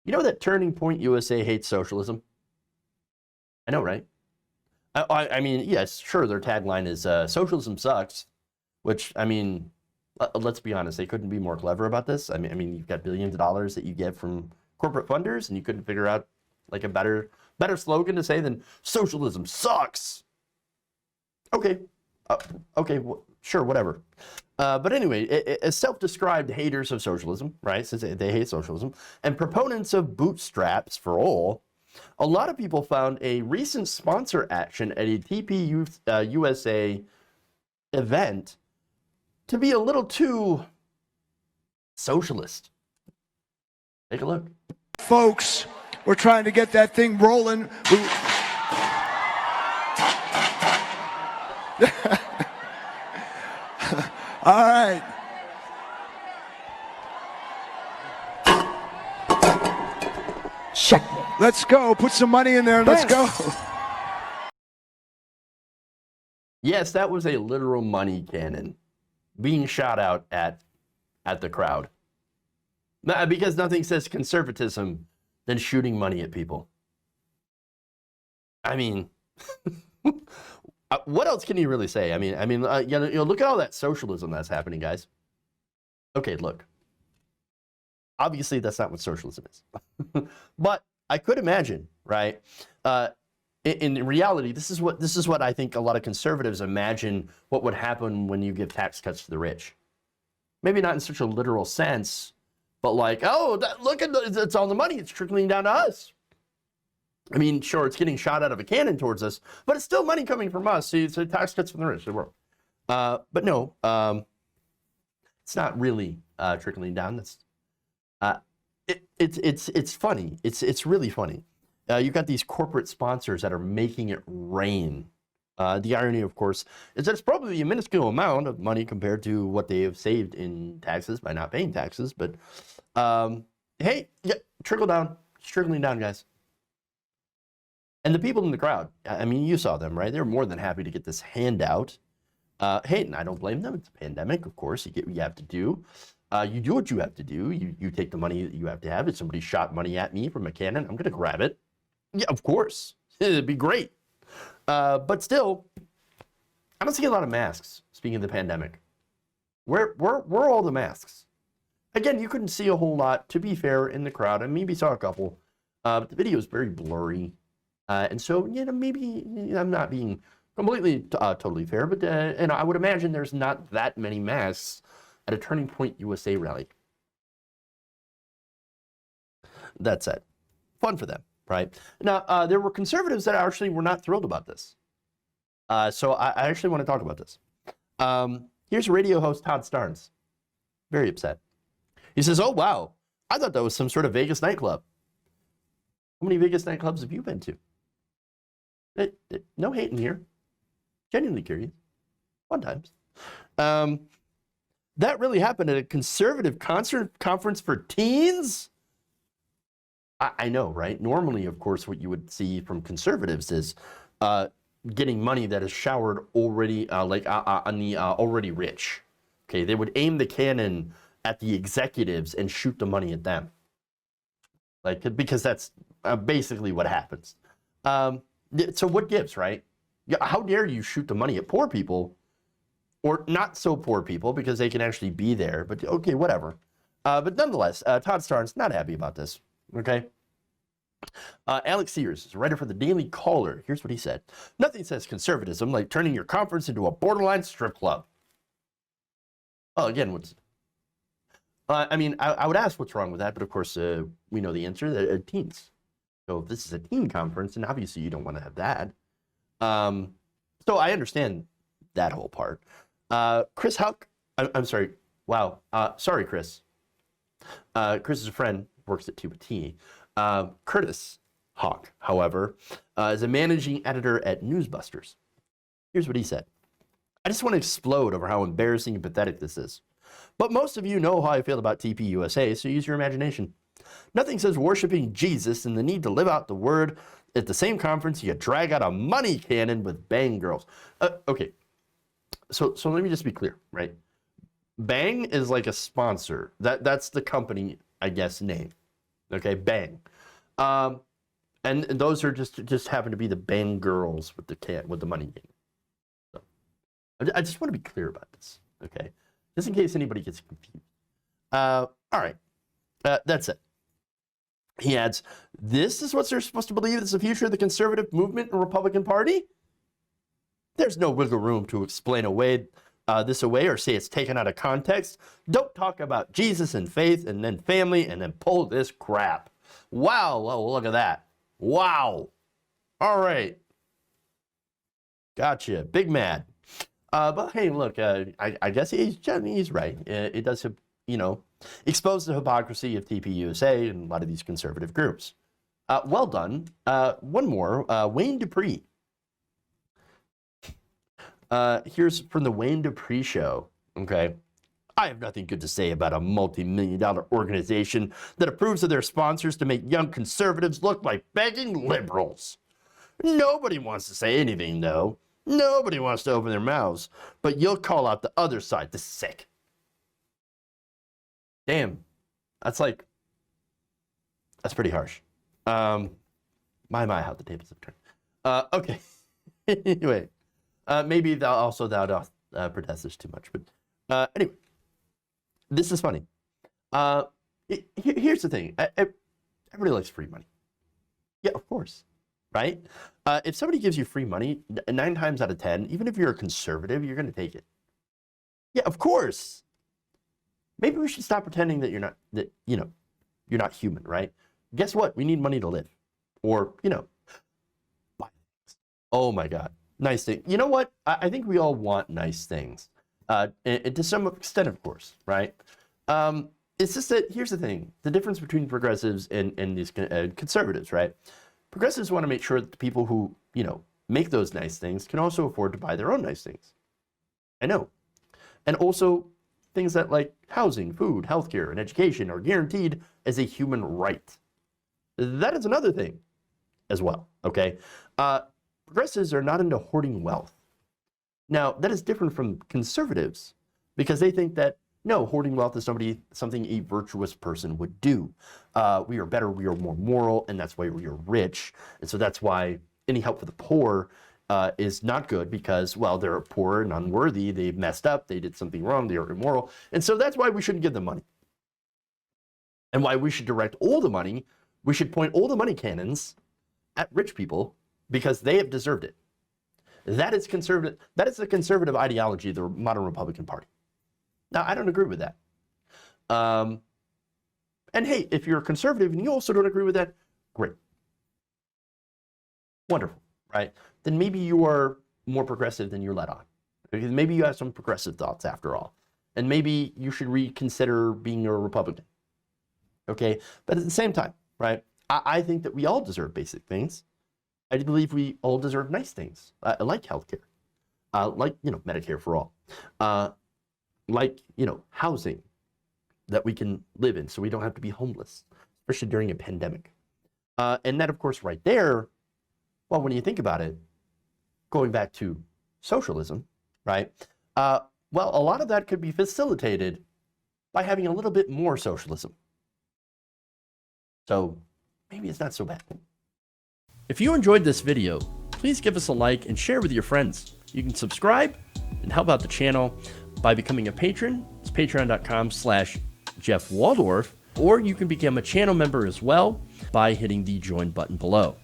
You know that Turning Point USA hates socialism? I know, right? I mean, yes, sure, their tagline is socialism sucks, which, I mean, let's be honest, they couldn't be more clever about this. I mean, you've got billions of dollars that you get from corporate funders, and you couldn't figure out like a better slogan to say than socialism sucks. Okay, sure, whatever. But anyway, as self-described haters of socialism, right, since they hate socialism, and proponents of bootstraps for all, a lot of people found a recent sponsor action at a TP USA event to be a little too socialist. Take a look. Folks, we're trying to get that thing rolling. All right. Checkmate. Let's go. Put some money in there and let's go. Yes, that was a literal money cannon being shot out at the crowd. Because nothing says conservatism than shooting money at people. I mean, what else can you really say? I mean, you know, look at all that socialism that's happening, guys. Okay, look. Obviously, that's not what socialism is. But I could imagine, right? In reality, this is what I think a lot of conservatives imagine what would happen when you give tax cuts to the rich. Maybe not in such a literal sense, but like, oh, look at it's all the money. It's trickling down to us. I mean, sure, it's getting shot out of a cannon towards us, but it's still money coming from us. See, it's tax cuts from the rich. But no, it's not really trickling down. That's it's funny. It's really funny. You've got these corporate sponsors that are making it rain. The irony, of course, is that it's probably a minuscule amount of money compared to what they have saved in taxes by not paying taxes. But hey, yeah, trickle down. It's trickling down, guys. And the people in the crowd, I mean, you saw them, right? They're more than happy to get this handout. Hey, and I don't blame them. It's a pandemic, of course. You get what you have to do. You do what you have to do. You take the money that you have to have. If somebody shot money at me from a cannon, I'm going to grab it. Yeah, of course. It'd be great. But still, I don't see a lot of masks, speaking of the pandemic. Where are all the masks? Again, you couldn't see a whole lot, to be fair, in the crowd. I maybe saw a couple. But the video is very blurry. And so, you know, maybe I'm not being completely totally fair, but and I would imagine there's not that many masks at a Turning Point USA rally. That said, fun for them, right? Now, there were conservatives that actually were not thrilled about this. So I actually want to talk about this. Here's radio host Todd Starnes, very upset. He says, oh, wow, I thought that was some sort of Vegas nightclub. How many Vegas nightclubs have you been to? No hate in here. Genuinely curious. Fun times. That really happened at a conservative conference for teens? I know, right? Normally, of course, what you would see from conservatives is getting money that is showered already, on the already rich. Okay, they would aim the cannon at the executives and shoot the money at them. Like, because that's basically what happens. So what gives, right? How dare you shoot the money at poor people, or not so poor people, because they can actually be there, but okay, whatever. But nonetheless, Todd Starnes not happy about this, okay? Alex Sears is a writer for the Daily Caller. Here's what he said. Nothing says conservatism like turning your conference into a borderline strip club. Well, again, what's... I mean, I would ask what's wrong with that, but of course, we know the answer, teens. So if this is a teen conference, and obviously you don't want to have that. So I understand that whole part. Chris Huck, I'm sorry. Wow. Sorry, Chris. Chris is a friend, works at T. Curtis Hawk, however, is a managing editor at Newsbusters. Here's what he said. I just want to explode over how embarrassing and pathetic this is. But most of you know how I feel about TPUSA, so use your imagination. Nothing says worshiping Jesus and the need to live out the word at the same conference you drag out a money cannon with Bang Girls. Okay, so let me just be clear, right? Bang is like a sponsor. That's the company, I guess, name. Okay, bang. And those are just happen to be the bang girls with the money game. So, I just want to be clear about this, okay? Just in case anybody gets confused. All right, that's it. He adds, this is what they're supposed to believe is the future of the conservative movement and Republican Party? There's no wiggle room to explain this away or say it's taken out of context. Don't talk about Jesus and faith and then family and then pull this crap. Wow, well, look at that. Wow. All right. Gotcha. Big mad. But hey, look, I guess he's right. It does, expose the hypocrisy of TPUSA and a lot of these conservative groups. Well done. One more. Wayne Dupree. Here's from the Wayne Dupree Show. Okay. I have nothing good to say about a multi-million-dollar organization that approves of their sponsors to make young conservatives look like begging liberals. Nobody wants to say anything, though. Nobody wants to open their mouths. But you'll call out the other side, the sick. Damn. That's pretty harsh. My, how the tables have turned. Okay. Anyway. Maybe thou dost protest this too much. But anyway. This is funny. Here's the thing. Everybody likes free money. Yeah, of course. Right? If somebody gives you free money, 9 times out of 10, even if you're a conservative, you're going to take it. Yeah, of course. Maybe we should stop pretending that you're not human, right? Guess what? We need money to live. Or, buy things. Oh my God. Nice thing. You know what? I think we all want nice things. And to some extent, of course, right? It's just that, here's the thing. The difference between progressives and these conservatives, right? Progressives want to make sure that the people who, make those nice things can also afford to buy their own nice things. I know. And also, things that like housing, food, healthcare, and education are guaranteed as a human right. That is another thing as well, okay? Progressives are not into hoarding wealth. Now, that is different from conservatives because they think that, no, hoarding wealth is something a virtuous person would do. We are better, we are more moral, and that's why we are rich. And so that's why any help for the poor is not good because, well, they're poor and unworthy, they messed up, they did something wrong, they are immoral. And so that's why we shouldn't give them money. And why we should direct all the money, we should point all the money cannons at rich people because they have deserved it. That is conservative. That is the conservative ideology of the modern Republican Party. Now, I don't agree with that. And hey, if you're a conservative and you also don't agree with that, great. Wonderful, right? Then maybe you are more progressive than you're let on. Because maybe you have some progressive thoughts after all. And maybe you should reconsider being a Republican. Okay? But at the same time, right, I think that we all deserve basic things. I believe we all deserve nice things, like healthcare, like, Medicare for all, like, housing that we can live in so we don't have to be homeless, especially during a pandemic. And that, of course, right there, well, when you think about it, going back to socialism, right? Well, a lot of that could be facilitated by having a little bit more socialism. So maybe it's not so bad. If you enjoyed this video, please give us a like and share with your friends. You can subscribe and help out the channel by becoming a patron. It's patreon.com/Jeff Waldorf, or you can become a channel member as well by hitting the join button below.